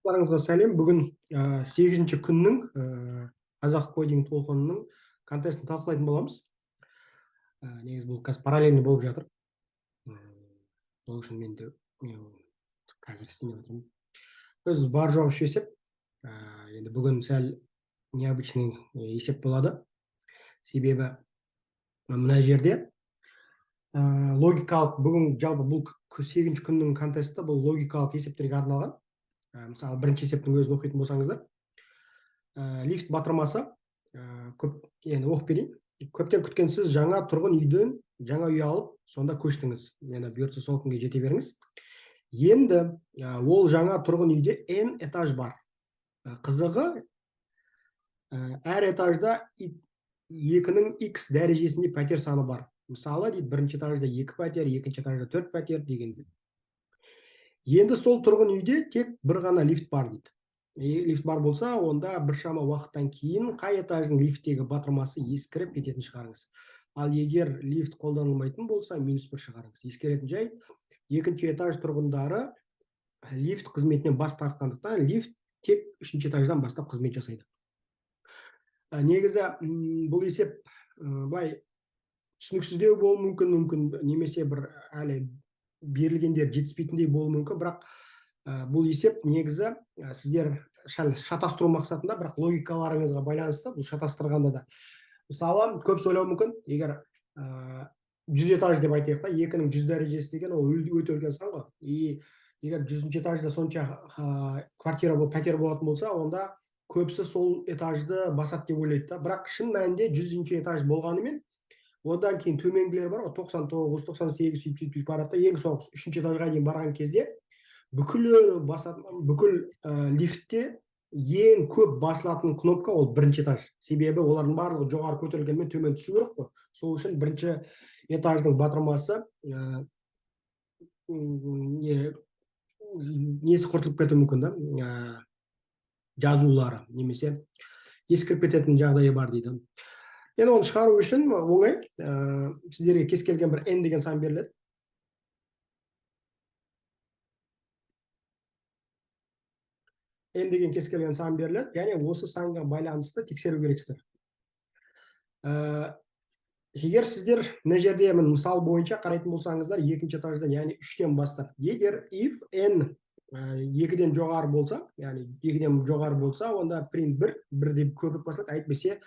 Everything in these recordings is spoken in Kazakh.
Барлықтарыңызға сәлем. Бүгін 8-ші күннің қазақ кодинг толқынының контестін талқылайтын боламыз. Негізі бұл қазір параллельно болып жатыр. Ол үшін мен де қазір істемей отырмын. Біз бар жоғы үш есеп. Енді бүгін сәл необычный есеп болады. Себебі мына жерде логикалық, бүгін жалпы бұл 8-ші күннің контесті бұл логикалық есептерге арналған. Мысалы, бірінші есептің өзін оқитын болсаңыздар, лифт батырмасы, енді оқып берейін. Көптен күткенсіз жаңа тұрғын үйден жаңа үй алып, сонда көштіңіз. Енді бұйыртса сол күнге жете беріңіз. Енді ол жаңа тұрғын үйде n этаж бар. Қызығы, әр этажда 2-ның x дәрежесінде пәтер саны бар. Мысалы, дейді, бірінші этажда 2 пәтер, екінші этажда 4 пәтер дегенде. Енді сол тұрғын үйде тек бір ғана лифт бар дейді. Лифт бар болса, онда біршама уақыттан кейін қай этаждың лифттегі батырмасы ескіріп кететін шығарыңыз. Ал егер лифт қолданылмайтын болса, -1 шығарыңыз. Ескеретін жайт, екінші этаж тұрғындары лифт қызметінен бас тартқандықтан, лифт тек 3-ші этаждан бастап қызмет жасайды. Негізі бұл есеп былай түсініксіздеу болуы мүмкін, немесе бір әлі берілгендер жетіспейтіндей болуы мүмкін, бірақ бұл есеп негізі сіздер шатастыру мақсатында, бірақ логикаларыңызға байланысты, бұл шатастырғанда да. Мысалы, көп ойлауы мүмкін, егер 100 этаж деп айтайық та, 2-ның 100 дәрежесі деген ол өте үлкен сан ғой. Егер 100-ші этажда сонша квартира пәтер болатын болса, онда көбісі сол этажды басады деп ойлайды да. Бірақ шын мәнінде 100-ші этаж болғанымен, одан кейін төменгілер бар, 99, 98 сөйтіп барады. Ең соңғы 3-ші этажға дейін барған кезде бүкіл лифтте ең көп басылатын кнопка ол 1-ші этаж. Себебі олардың барлығы жоғары көтерілгенмен төмен түсу керек қой. Сол үшін 1-ші этаждың батырмасы несі құртылып кетуі мүмкін да, жазулары немесе ескіріп кететін жағдайы бар дейді. Енді оны шығару үшін оңай, сіздерге кез келген бір n деген сан беріледі. N деген кез келген сан беріледі, және осы санға байланысты тексеру керексіздер. Егер сіздер мына жерде мысал бойынша қарайтын болсаңыздар, 2-ші этаждан, яғни 3-тен бастап, егер if n 2-ден жоғары болса, яғни 2-ден жоғары болса, онда print 1 деп көбірек басылады, әйтпесе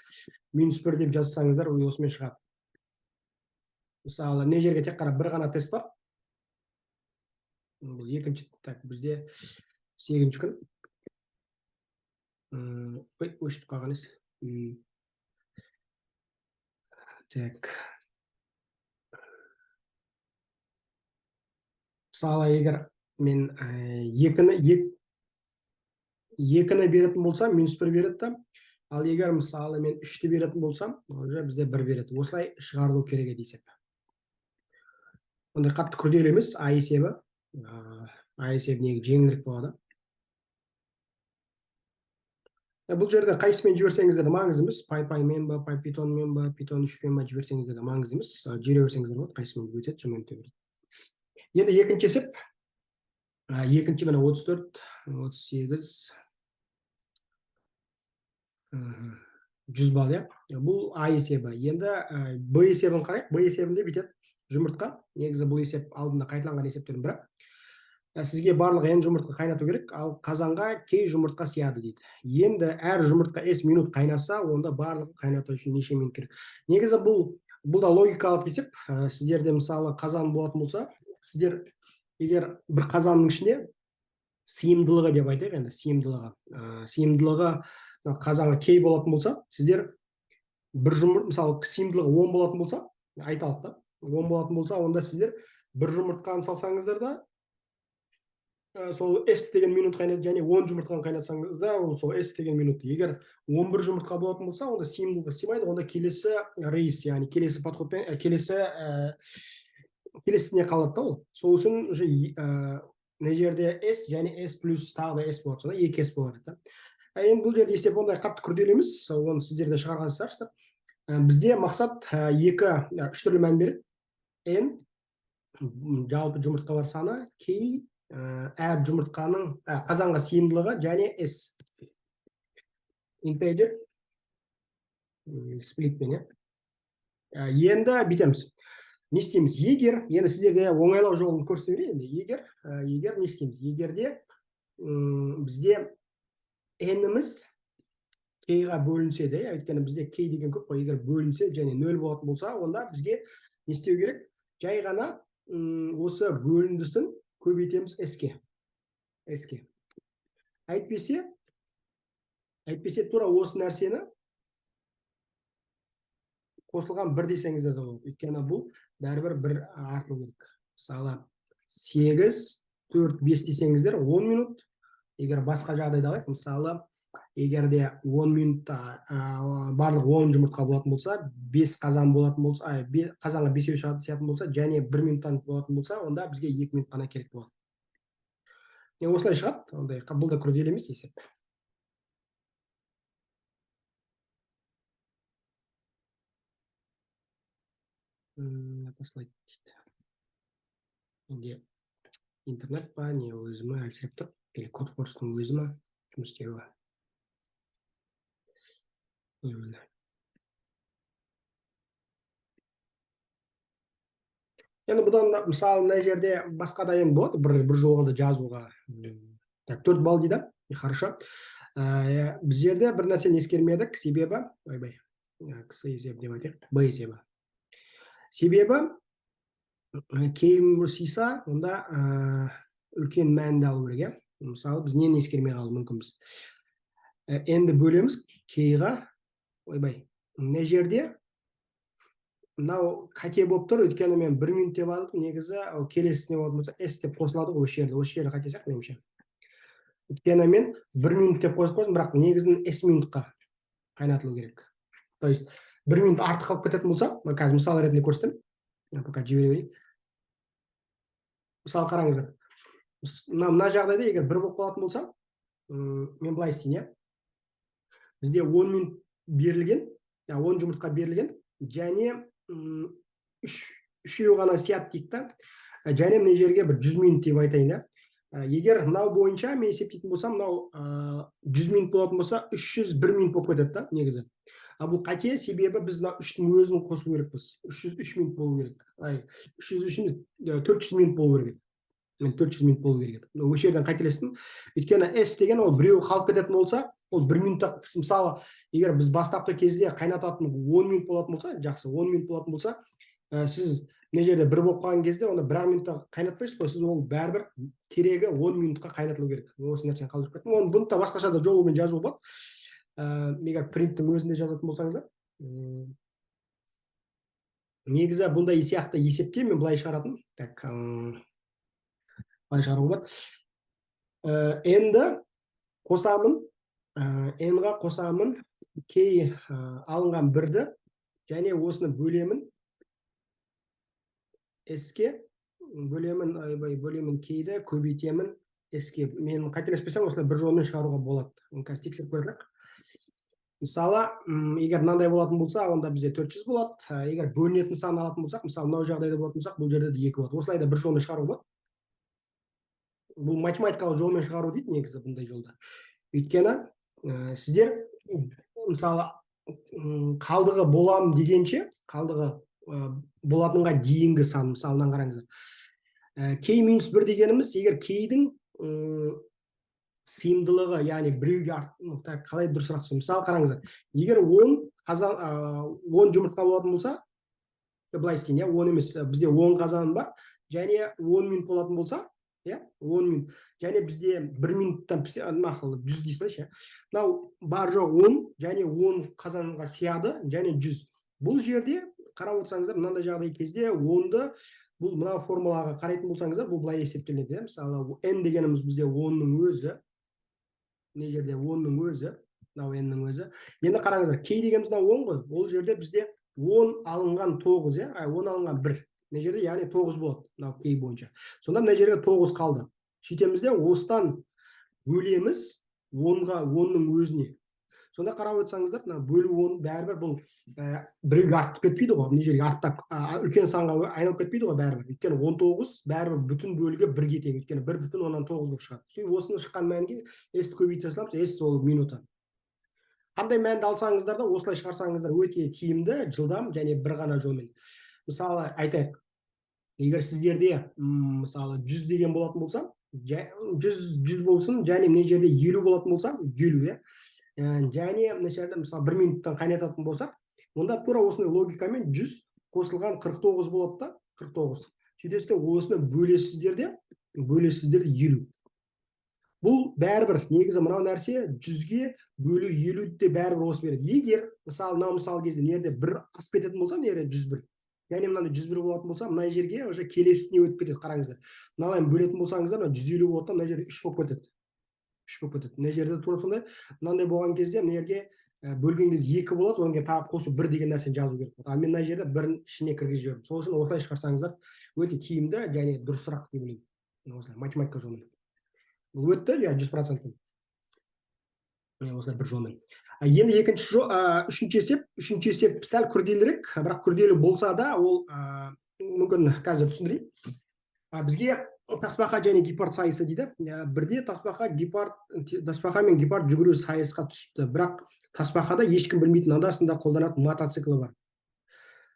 -1 деп жазсаңыздар, осымен шығады. Мысалы, не жерге тек қана бір ғана тест бар. Бұл екінші, бізде 8-ші күн. Өшіп қалған ес. Мысалы, егер мен 2-ні беретін болсам, -1 береді. Ал егер мысалы мен 3-ті беретін болсам, уже бізде 1 береді. Осылай шығарылу керек еді есеп. Ондай қатты күрделі емес, А есебі. А есебі негізі жеңілірек болады. Бұл жерде қайсымен жіберсеңіздер де маңызды емес. PyPy-мен ба, PyPython-мен ба, Python 3-пен ба жіберсеңіздер де маңызды емес. Жібере берсеңіздер болады, қайсымен өтеді, сонымен өте береді. Енді екінші есеп. Екінші міне 34, 38, 100 балл, иә. Бұл А есебі. Енді Б есебін қарайық. Б есебінде бүйтеді жұмыртқа. Негізі бұл есеп алдында қайталанған есептердің бірі. Сізге барлық n жұмыртқа қайнату керек, ал қазанға кей жұмыртқа сияды дейді. Енді әр жұмыртқа s минут қайнаса, онда барлығы қайнату үшін неше минут керек. Негізі бұл да логикалық есеп. Сіздерде мысалы қазан болатын болса, сіздер егер бір қазанның ішінде сыйымдылығы деп айтайық, енді сыйымдылығы қазанға кей болатын болса, сіздер бір мысалы сыйымдылығы 10 болатын болса, айталық та, 10 болатын болса, онда сіздер бір жұмыртқаны салсаңыздар да, сол S деген минут қайнайды, және 10 жұмыртқаны қайнатсаңыз да, сол S деген минут. Егер 11 жұмыртқа болатын болса, онда сыйымдылығы сыймайды, онда келесі рейс, яғни келесі подходпен, келесіне қалады да ол. Сол үшін мына жерде S және S плюс тағы да S болады, 2S болады. Енді бұл жерде есеп ондай қатты күрделі емес, оны сіздерде шығарған шығарсыздар. Бізде мақсат 3 түрлі мән береді. N жалпы жұмыртқалар саны, K әр жұмыртқаның қазанға сыйымдылығы және S integer сплитпен енді бүйтеміз. Не істейміз? Егер, енді сіздерде оңайлау жолын көрсете берейін. Егер не істейміз? Егерде бізде n-іміз k-ға бөлінсе де, өйткені бізде k деген көп қой, егер бөлінсе және 0 болатын болса, онда бізге не істеу керек? Жай ғана осы бөліндісін көбейтеміз s-ке. Әйтпесе тура осы нәрсені қосылған 1 десеңіздер де болады. Өйткені бұл бәрібір 1 артылу керек. Мысалы 8, 4, 5 десеңіздер 10 минут. Егер басқа жағдайда алайық, мысалы егерде 10 минутта барлық 10 жұмыртқа болатын болса, 5 қазан болатын болса, қазанға 5 шығатын болса, және 1 минуттан болатын болса, онда бізге 2 минут қана керек болады. Осылай шығады, ондай бұл да күрделі емес есеп. Послать дейді. Енді интернет па, не өзіме әлсіреп тұр, или код форстың өзіме жұмыс істеуі. Енді бұдан мысалы мына жерде басқа да енді болады, бір жолғанда жазуға. Так, 4 балл дейді, хорошо. Біз жерде бір нәрсені ескермедік, себебі, кісі есебі деп айтайық, Б есебі. Себебі кейім сыйса, онда үлкен мәнді алу керек. Мысалы, біз нені ескермей қалу мүмкінбіз. Енді бөлеміз кейға, мына жерде мынау қате болып тұр, өйткені мен 1 минут деп алдым, негізі келесісіне болатын болса, S деп қосылады ғой осы жерде қате сияқты меніңше. Өйткені мен 1 минут деп қосып қойдым, бірақ негізін S минутқа қайнатылу керек. То есть 1 минут артық қалып кететін болса, қазір мысал ретінде көрсетем. Пока жібере берейін. Мысалы қараңыздар. Мына жағдайда егер 1 болып қалатын болса, мен былай істейін, бізде 10 минут берілген, 10 жұмыртқа берілген, және үшеу ғана сият дейік та, және мына жерге бір 100 минут деп айтайын. Егер мынау бойынша мен есептейтін болсам, мынау 100 минут болатын болса, 301 минут болып кетеді да, негізі. Бұл қате, себебі біз 3-тің өзін қосу керекпіз. 303 минут болу керек. 400 минут болу керек. 400 минут болу керек. Осы жерден қателестім. Өйткені S деген ол біреу қалып кететін болса, ол 1 минутта, мысалы, егер біз бастапқы кезде қайнататын 10 минут болатын болса, жақсы, 10 минут болатын болса, сіз мына жерде 1 болып қалған кезде, онда 1 минутта қайнатпайсыз ғой, сіз ол бәрібір керегі 10 минутқа қайнатылу керек. Осы нәрсені қалдырып кеттім. Бұны да басқаша да жолымен жазу болады. Егер принттің өзінде жазатын болсаңыздар. Негізі бұндай сияқты есепте мен былай шығаратын. Так, былай шығаруға бар. N-ді қосамын, N-ға қосамын, кей алынған 1-ді, және осыны бөлемін S-ке, бөлемін кейді, көбейтемін S-ке. Мен қателеспесем, осылай бір жолмен шығаруға болады. Қазір тексеріп көрдік. Мысалы, егер мынандай болатын болса, онда бізде 400 болады. Егер бөлінетін сан алатын болсақ, мысалы, мынау жағдайда болатын болсақ, бұл жерде 2 болады. Осылай да бір жолмен шығару болады. Бұл математикалық жолмен шығару дейді, негізі бұндай жолда. Өйткені сіздер, мысалы, қалдығы болам дегенше, қалдығы болатынға дейінгі сан, мысалынан қараңыздар. K-1 дегеніміз, егер K-дің сыйымдылығы, яғни біреуге қалай дұрысырақ түсін. Мысалы қараңыздар, егер 10 жұмыртқа болатын болса, былай істейін, 10 емес, бізде 10 қазан бар, және 10 минут болатын болса, 10 минут, және бізде 1 минуттан 100 дейсіз, мынау бар жоқ 10, және 10 қазанға сияды, және 100. Бұл жерде қарап отырсаңыздар, мынандай жағдай кезде 10-ды бұл мынау формулаға қарайтын болсаңыздар, бұл былай есептелінеді. Мысалы, n дегеніміз бізде 10-ның өзі, не жерде 10-ның өзі, мынау n-ның өзі. Енді қараңыздар, k дегеніміз мынау 10 ғой, ол жерде бізде 10 алынған 9, 10 алынған 1. Не жерде, яғни 9 болады, мынау k бойынша. Сонда мына жерге 9 қалды. Сөйтемізде, осыдан бөлеміз 10-ның өзіне. Сонда қарап отырсаңыздар, мына бөлу 10 бәрібір бұл біреуге артып кетпейді ғой, мына жерге артта үлкен санға айналып кетпейді ғой бәрібір. Өйткені 19 бәрібір бүтін бөлігі 1-ге тең. Өйткені 1,9 болып шығады. Сөйтіп осыны шыққан мәнге s-ті көбейте саламыз, s ол минута. Қандай мәнді алсаңыздар да осылай шығарсаңыздар өте тиімді, жылдам және бір ғана жолмен. Мысалы айтайық, егер сіздерде мысалы 100 деген болатын болса, 100 болсын, және мына жерде 50 болатын болса, 50, және мына жерде мысалы 1 минуттан қайнататын болсақ, онда тура осындай логикамен 100 қосылған 49 болады да, 49. Сөйтесіздер, осыны бөлесіздер 50. Бұл бәрібір негізі мынау нәрсе 100-ге бөлу 50 де бәрібір осы береді. Егер мысалы мынау мысал кезде нерде 1 асып кететін болса, нерде 101. Яғни мынандай 101 болатын болса, мына жерге уже келесісіне өтіп кетеді, қараңыздар. Мыналай бөлетін болсаңыздар, 150 болады, мына жерде 3 болып кетеді. 3 болып кетеді. Мына жерде тура сондай, мынандай болған кезде мына жерге бөлген кезде 2 болады, оған тағы қосу 1 деген нәрсені жазу керек болады. Ал мен мына жерде 1-ін ішіне кіргізіп жібердім. Сол үшін осылай шығарсаңыздар өте тиімді және дұрысырақ деп ойлаймын. Осылай математика жолымен. Бұл өтті, 100%. Осылай бір жолмен. Енді үшінші есеп сәл күрделірек, бірақ күрделі болса да, ол мүмкін қазір түсіндірейін. Бізге тасбақа және гепард сайысы дейді. Бірде тасбақа мен гепард жүгіру сайысқа түсіпті, бірақ тасбақада ешкім білмейтін андасында қолданатын мотоциклі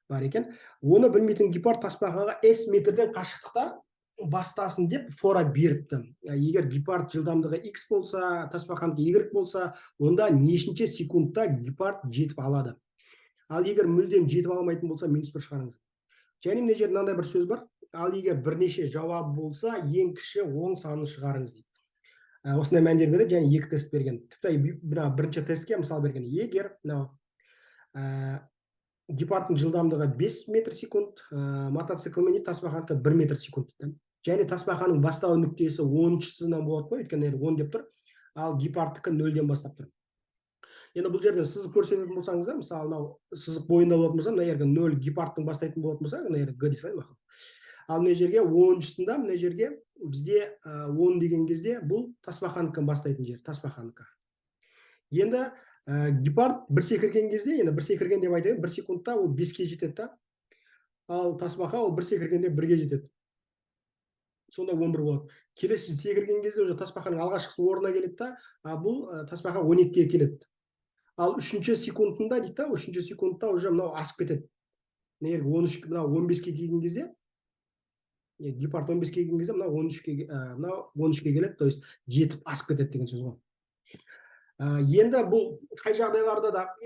бар екен. Оны білмейтін гепард тасбақаға S метрден қашықтықта бастасын деп фора беріпті. Егер гепард жылдамдығы X болса, тасбақанікі Y болса, онда нешінші секундта гепард жетіп алады. Ал егер мүлдем жетіп алмайтын болса, -1 шығарыңыз. Және мына жерде мынандай бір сөз бар. Ал егер бірнеше жауап болса, ең кіші оң санын шығарыңыз дейді. Осындай мәндер береді, және 2 тест берген. Тіпті бірінші тестке мысал берген. Егер гепардтың жылдамдығы 5 метр секунд, мотоциклмен тасбақанікі 1 метр секунд дейді. Және тасбақаның бастау нүктесі 10-шысынан болады ғой, өйткені 10 деп тұр, ал гепардтікі 0-ден бастап тұр. Енді бұл жерден сызып көрсететін болсаңыздар, мысалы, мынау сызып бойында болатын болса, мына жерге 0 гепардтың бастайтын болатын болса, мына жерге Г дейсіз ғой. Ал мына жерге 10-шысында, мына жерге бізде 10 деген кезде бұл тасбақанікі бастайтын жер, тасбақанікі. Енді гепард бір секірген кезде, енді бір секірген деп айтайын, 1 секундта ол 5-ке жетеді, ал тасбақа ол бір секіргенде 1-ге жетеді. Сонда 11 болады. Келесі секірген кезде уже тасбақаның алғашқысы орнына келеді, бұл тасбақа 12-ге келеді. Ал 3-ші секундында дейді, 3-ші секундта уже мынау асып кетеді. Мынау 15-ке келген кезде, гепард 15-ке келген кезде, мынау 13-ке келеді, то есть жетіп асып кетеді деген сөз ғой. Енді бұл қай жағдайларда да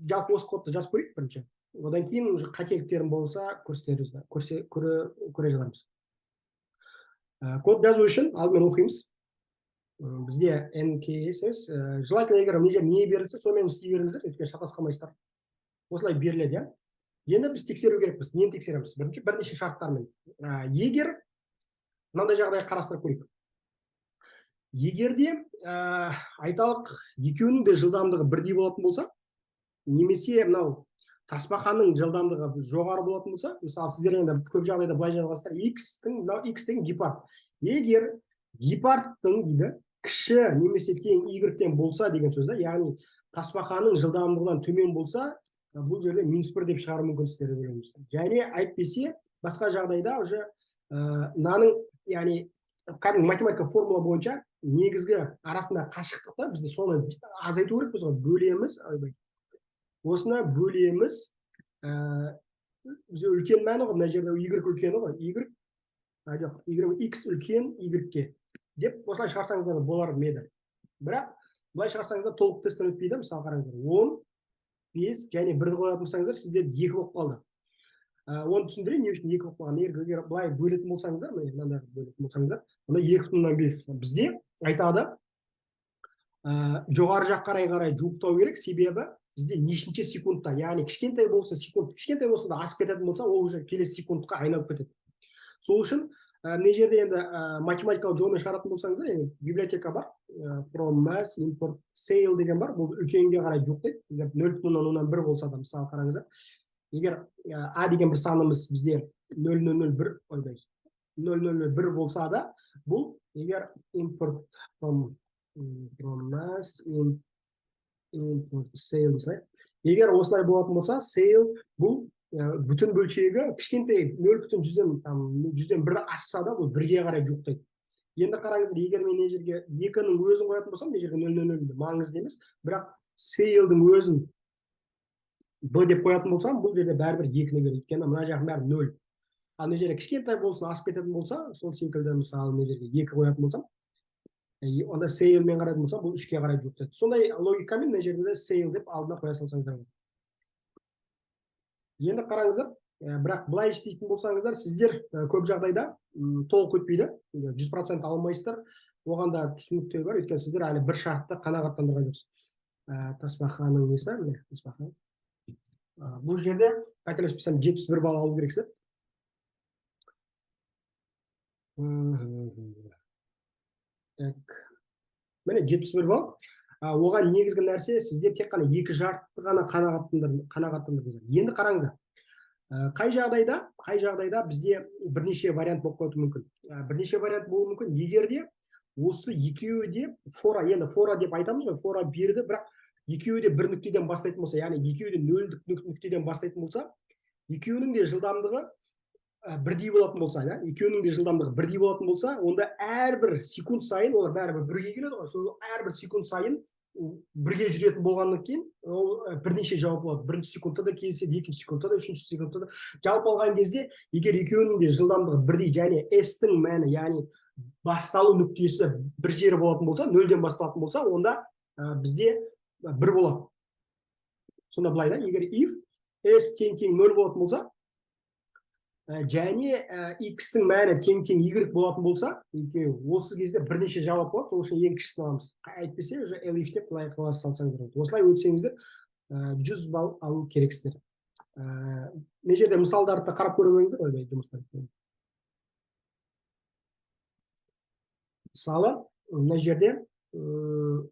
жалпы осы кодты жазып көрейік бірінші. Одан кейін қателіктерім болса көре жатармыз. Код жазу үшін алдымен оқимыз. Бізде NKS, желательно егер не берілсе, сонымен істей беріңіздер, өйткені шатасып қалмайсыздар. Осылай беріледі. Енді біз тексеру керекпіз. Нені тексереміз? Бірнеше шарттармен. Егер мынандай жағдай қарастырып көрейік. Егерде айталық екеуінің де жылдамдығы бірдей болатын болса, немесе мынау тасбақаның жылдамдығы жоғары болатын болса, мысалы сіздер енді көп жағдайда былай жазғансыздар, X деген гепард. Егер гепардтың дейді кіші немесе тең Y-тен болса деген сөз, яғни тасбақаның жылдамдығынан төмен болса, бұл жерде -1 деп шығару мүмкіндіктері бөлеміз. Және айтпесе басқа жағдайда уже мынаның, яғни математика формула бойынша негізгі арасында қашықтықта бізде соны азайту керекпіз ғой, бөлеміз. Осыны бөлеміз, бізде үлкен мәні ғой, мына жерде Y үлкені ғой, X үлкен Y-ке деп осылай шығарсаңыздар болар еді. Бірақ бұлай шығарсаңыздар толық тесттен өтпейді. Мысалы қараңыздар, 10, 5 және 1-ді қоятын болсаңыздар, сіздер 2 болып қалды. Оны түсіндірейін, не үшін 2 болып қалған. Егер бұлай бөлетін болсаңыздар, мынандай бөлетін болсаңыздар, онда 2,5. Бізде айтады, жоғары жақ қарай жуықтау керек, себебі бізде нешінші секундта, яғни кішкентай болса да асып кететін болса, ол уже келесі секундқа айналып кетеді. Сол үшін мына жерде енді математикалық жолмен шығаратын болсаңыздар, библиотека бар, from mass import sale деген бар, бұл үлкенге қарай жуықтайды. 0,1 болса да, мысалы қараңыздар, егер A деген бір санымыз бізде 0,001 болса да, бұл егер import from mass Sale мысалы. Егер осылай болатын болса, sale бұл бүтін бөлшегі кішкентай 0,1-ден 1 ашса да, бұл 1-ге қарай жуықтайды. Енді қараңыздар, егер мен мына жерге 2-нің өзін қоятын болсам, мына жерге 0,00 маңызды емес, бірақ sale-дің өзін b деп қоятын болсам, бұл жерде бәрібір 2-ні береді. Өйткені мына жағын бәрі 0. Ал мына жерге кішкентай болсын, асып кететін болса, сол секілді мысалы мына жерге 2 қоятын болсам, онда sale мен қарайтын болсам, бұл 3-ге қарай жуықтайды. Сондай логикамен мына жерде де sale деп алдына қоя салсаңыздар. Енді қараңыздар, бірақ былай істейтін болсаңыздар, сіздер көп жағдайда толық өтпейді, 100% алмайсыздар. Оған да түсініктер бар, өйткені сіздер әлі бір шартты қанағаттандырған жоқсыз. Тасбақаның несі, міне, Тасбақа. Бұл жерде қателеспесем 71 балл алу керексіз. Так. Міне 71 балл. Оған негізгі нәрсе сіздер тек қана 2 шартты ғана қанағаттандырдыңыздар. Енді қараңыздар. Қай жағдайда бізде бірнеше вариант болып қоюы мүмкін. Бірнеше вариант болуы мүмкін. Егер де осы екеуі де фора, енді фора деп айтамыз ғой, фора берді, бірақ екеуі де бір нүктеден бастайтын болса, яғни екеуі де 0 нүктеден бастайтын болса, екеуінің де жылдамдығы бірдей болатын болса, екеуінің де жылдамдығы бірдей болатын болса, онда әрбір секунд сайын олар бәрібір бірге келеді ғой. Сол әрбір секунд сайын бірге жүретін болғаннан кейін ол бірнеше жауап болады. Бірінші секундта да кездеседі, екінші секундта да, үшінші секундта да. Жалпы алған кезде, егер екеуінің де жылдамдығы бірдей, және S-тің мәні, яғни басталу нүктесі бір жері болатын болса, 0-ден басталатын болса, онда бізде 1 болады. Сонда былай да, егер if S тең 0 болатын болса, және x-тің мәні тең y болатын болса, осы кезде бірнеше жауап болады, сол үшін ең кішісін аламыз. Әйтпесе, уже elif деп былай қала салсаңыздар. Осылай өтсеңіздер 100 балл алу керексіздер. Мына жерде мысалдарды қарап көріңіздер, ойбай жұмыстар. Мысалы, мына жерде 0,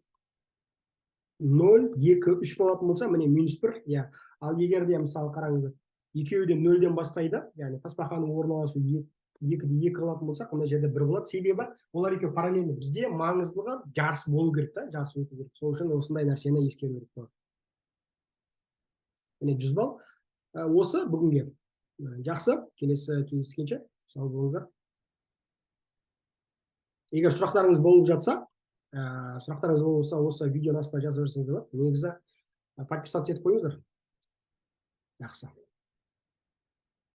2, 3 болатын болса, міне -1, иә. Ал егер де мысалы қараңыздар, екеуі де 0-ден бастайды, яғни тасбақаның орналасу 2-де 2 қалатын болсақ, мына жерде 1 болады. Себебі олар екеуі параллельно. Бізде маңыздылығы жарыс болу керек та, жарыс өту керек. Сол үшін осындай нәрсені ескеру керек болады. Міне 100 балл. Осы бүгінге. Жақсы, келесі кездескенше сау болыңыздар. Егер сұрақтарыңыз болып жатса, осы видеоның астына жазып жіберсеңіздер болады. Негізі подписаться етіп қойыңыздар. Жақсы.